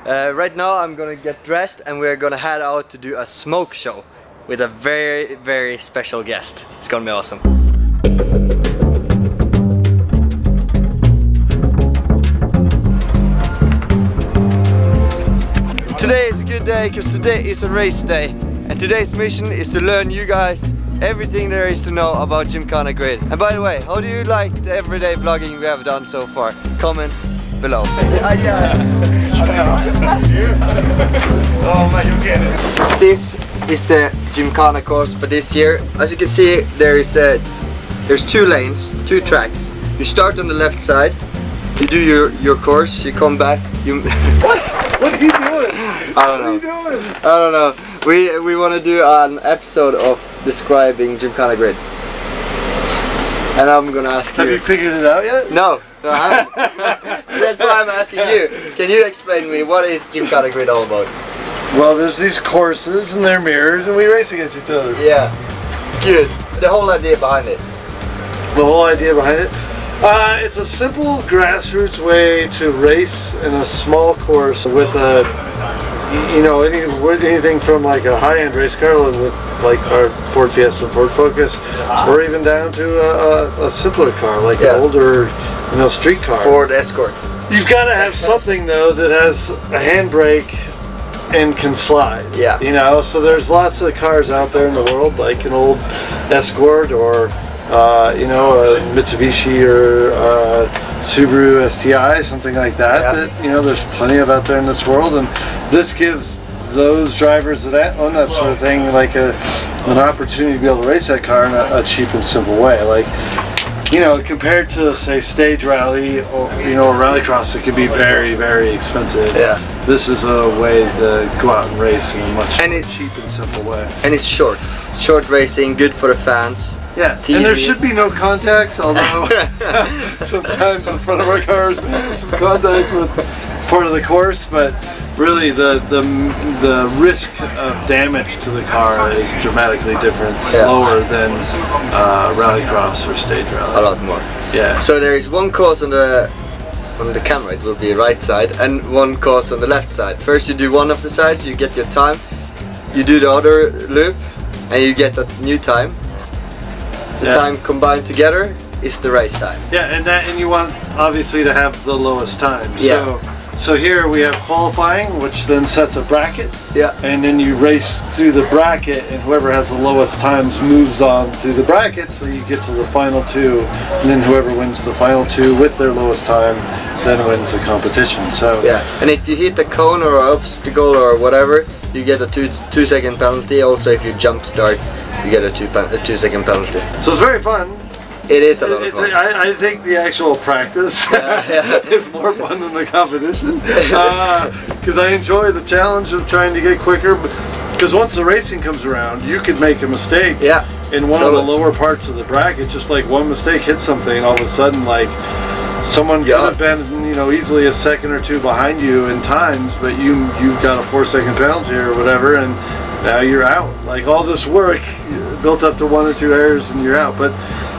Right now I'm gonna get dressed and we're gonna head out to do a smoke show with a very special guest. It's gonna be awesome. Today is a good day because today is a race day, and today's mission is to learn you guys everything there is to know about Gymkhana Grid. And by the way, how do you like the everyday vlogging we have done so far? Comment below. Oh man, you get it. This is the Gymkhana course for this year. As you can see, there's 2 lanes, 2 tracks. You start on the left side, you do your course, you come back, you... What are you doing? I don't know. What are you doing? I don't know. We want to do an episode of describing Gymkhana Grid. And I'm gonna ask you. Have you figured it out yet? No, I haven't. That's why I'm asking you. Can you explain to me what is Gymkhana Grid all about? Well, there's these courses and they're mirrored and we race against each other. Yeah. Good. The whole idea behind it. The whole idea behind it? It's a simple grassroots way to race in a small course with a, you know, anything from like a high-end race car with like our Ford Fiesta, Ford Focus, or even down to a simpler car like an older, you know, street car. Ford Escort. You've got to have something though that has a handbrake and can slide. Yeah. You know, so there's lots of cars out there in the world like an old Escort or you know, a Mitsubishi or Subaru STI, something like that, that, you know, there's plenty of out there in this world, and this gives those drivers that own that sort of thing like an opportunity to be able to race that car in a cheap and simple way. Like, you know, compared to say stage rally or, you know, a rallycross, it can be very expensive. Yeah. This is a way to go out and race in a much cheap and simple way. And it's short racing, good for the fans. Yeah, TV. And there should be no contact, although sometimes in front of our cars we have some contact with part of the course, but really the risk of damage to the car is dramatically different, lower than rallycross or stage rally. A lot more. Yeah. So there is one course on the camera, it will be right side, and one course on the left side. First you do one of the sides, you get your time, you do the other loop, and you get a new time. The time combined together is the race time. Yeah, and you want obviously to have the lowest time. Yeah. So here we have qualifying, which then sets a bracket. Yeah. And then you race through the bracket, and whoever has the lowest times moves on through the bracket till you get to the final 2, and then whoever wins the final 2 with their lowest time then wins the competition. So yeah. And if you hit a cone or an obstacle or whatever, you get a 2-second penalty. Also, if you jump start, you get a 2-second penalty. So it's very fun. It is a lot of fun. I think the actual practice is more fun than the competition, because I enjoy the challenge of trying to get quicker. Because once the racing comes around, you could make a mistake in one of the lower parts of the bracket. Just like one mistake hit something, all of a sudden, like someone could have been, you know, easily a second or 2 behind you in times, but you got a 4-second penalty or whatever, and now you're out. Like all this work built up to 1 or 2 errors, and you're out. But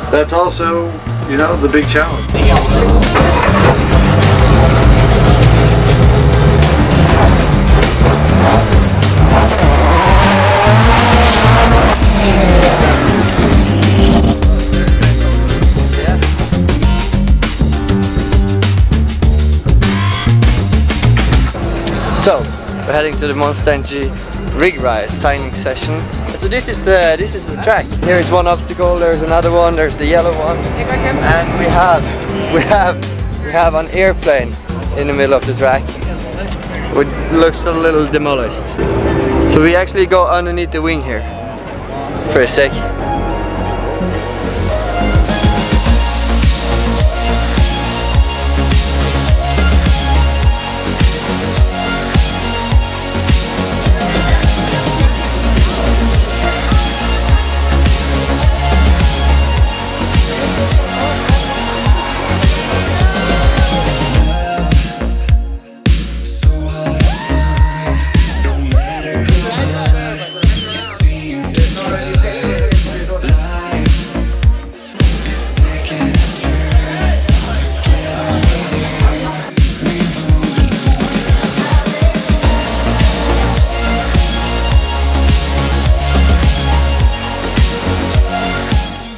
that's also, you know, the big challenge. So we're heading to the Monster Energy rig ride signing session. So this is the track. Here is one obstacle, there's another one, there's the yellow one, and we have an airplane in the middle of the track, which looks a little demolished. So we actually go underneath the wing here for a sec.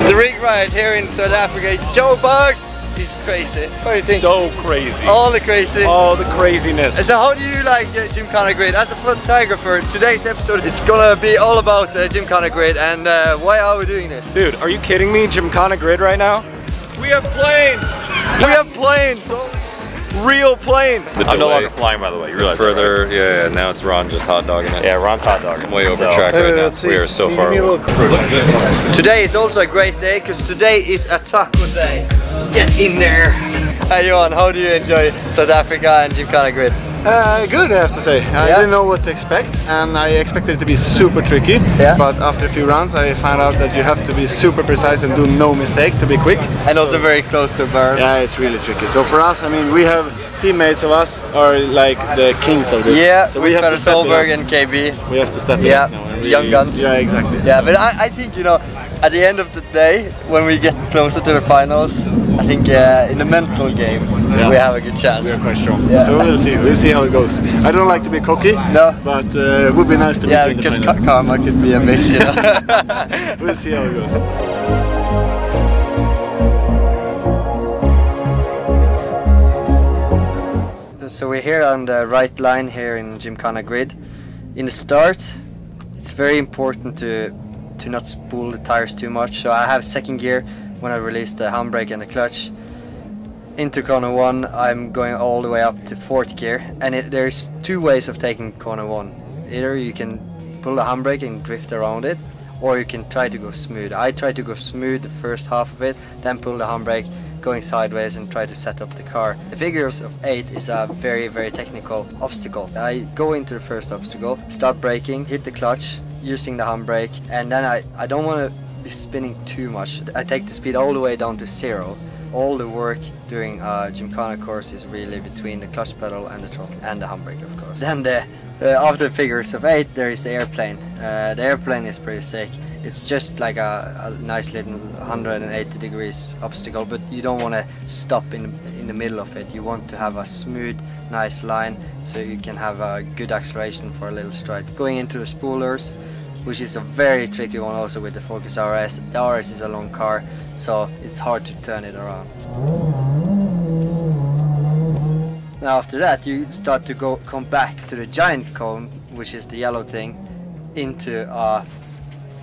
The rig ride here in South Africa, Johannesburg, is crazy. What do you think? So crazy. All the crazy. All the craziness. So how do you like Gymkhana Grid? As a photographer, today's episode is gonna be all about Gymkhana Grid, and why are we doing this? Dude, are you kidding me? Gymkhana Grid right now? We have planes! We have planes! Real plane! I'm no longer flying, by the way. You realize further, that, right? yeah, now it's Ron just hot dogging it. Yeah, Ron's hot dogging. I'm way over track right now. We are so far away. Today is also a great day because today is a taco day. Get in there! Hey Johan, how do you enjoy South Africa and Gymkhana Grid? Good, I have to say. I didn't know what to expect, and I expected it to be super tricky. Yeah. But after a few rounds, I found out that you have to be super precise and do no mistake to be quick. And also very close to birds. Yeah, it's really tricky. So for us, I mean, we have teammates of us are like the kings of this. Yeah, so we have to step Solberg and KB. We have to step it up now. Really, young guns. Yeah, exactly. Yeah, but I think, you know, at the end of the day, when we get closer to the finals, I think in the mental game, we have a good chance. We are quite strong. Yeah. So we'll see how it goes. I don't like to be cocky, but it would be nice to be in the final. Yeah, because karma could be a bitch, you know. We'll see how it goes. So we're here on the right line here in Gymkhana Grid. In the start, it's very important to not spool the tires too much. So I have second gear when I release the handbrake and the clutch. Into corner 1, I'm going all the way up to 4th gear, and there's two ways of taking corner 1. Either you can pull the handbrake and drift around it, or you can try to go smooth. I try to go smooth the first half of it, then pull the handbrake, going sideways and try to set up the car. The figures of 8 is a very, very technical obstacle. I go into the first obstacle, start braking, hit the clutch, using the handbrake, and then I don't want to be spinning too much. I take the speed all the way down to 0. All the work during a Gymkhana course is really between the clutch pedal and the throttle and the handbrake, of course. Then after the figures of 8, there is the airplane. The airplane is pretty sick. It's just like a nice little 180 degrees obstacle, but you don't want to stop in the middle of it. You want to have a smooth, nice line so you can have a good acceleration for a little stride. Going into the spoolers, which is a very tricky one also with the Focus RS. The RS is a long car, so it's hard to turn it around. Now after that, you start to come back to the giant cone, which is the yellow thing, into a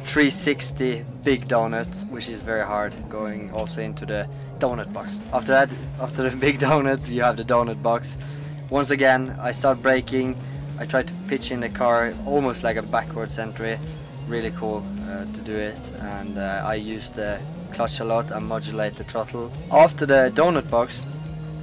360 big donut, which is very hard, going also into the donut box. After that, after the big donut, you have the donut box. Once again, I start braking. I try to pitch in the car almost like a backwards entry. Really cool to do it, and I use the clutch a lot and modulate the throttle. After the donut box,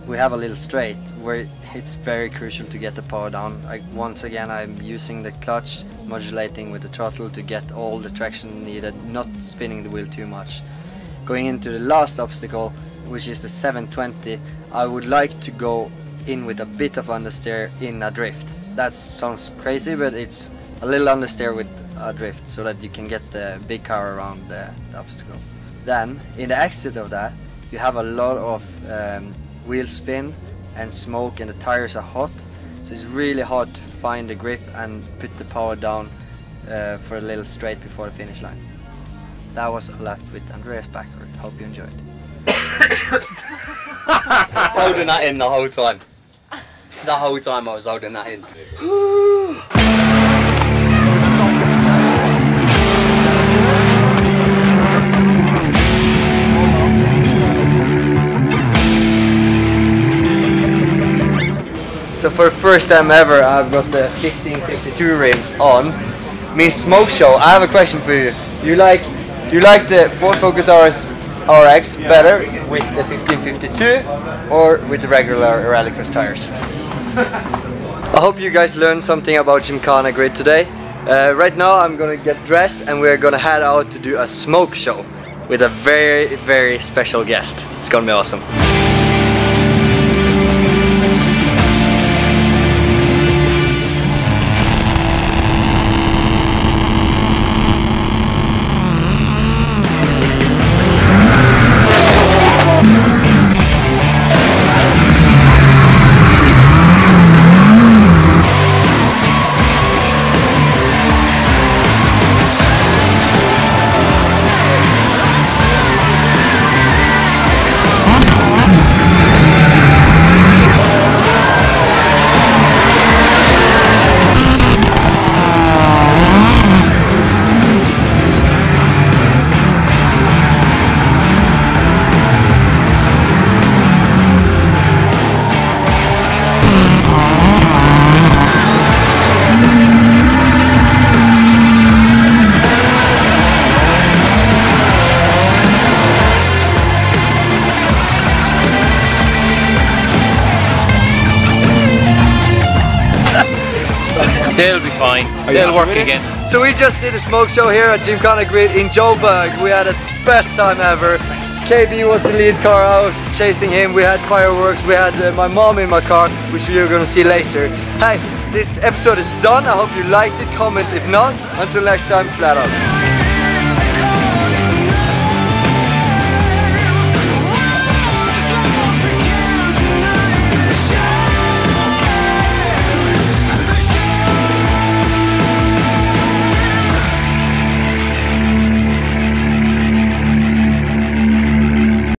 we have a little straight where it's very crucial to get the power down. Once again, I'm using the clutch, modulating with the throttle to get all the traction needed, not spinning the wheel too much. Going into the last obstacle, which is the 720, I would like to go in with a bit of understeer in a drift. That sounds crazy, but it's a little understeer with a drift so that you can get the big car around the obstacle. Then, in the exit of that, you have a lot of wheel spin and smoke, and the tires are hot, so it's really hard to find the grip and put the power down for a little straight before the finish line. That was a lap with Andreas Bakkerud. Hope you enjoyed. I was holding that in the whole time. The whole time I was holding that in. So for the first time ever, I've got the 1552 rims on. Means smoke show. I have a question for you. Do you like the Ford Focus RX better with the 1552 or with the regular Rallycross tires? I hope you guys learned something about Gymkhana Grid today. Right now I'm gonna get dressed and we're gonna head out to do a smoke show with a very, very special guest. It's gonna be awesome. They'll be fine. They'll work again. So we just did a smoke show here at Gymkhana Grid in Johannesburg. We had the best time ever. KB was the lead car, I was chasing him, we had fireworks, we had my mom in my car, which you're gonna see later. Hey, this episode is done, I hope you liked it, comment if not. Until next time, flat out.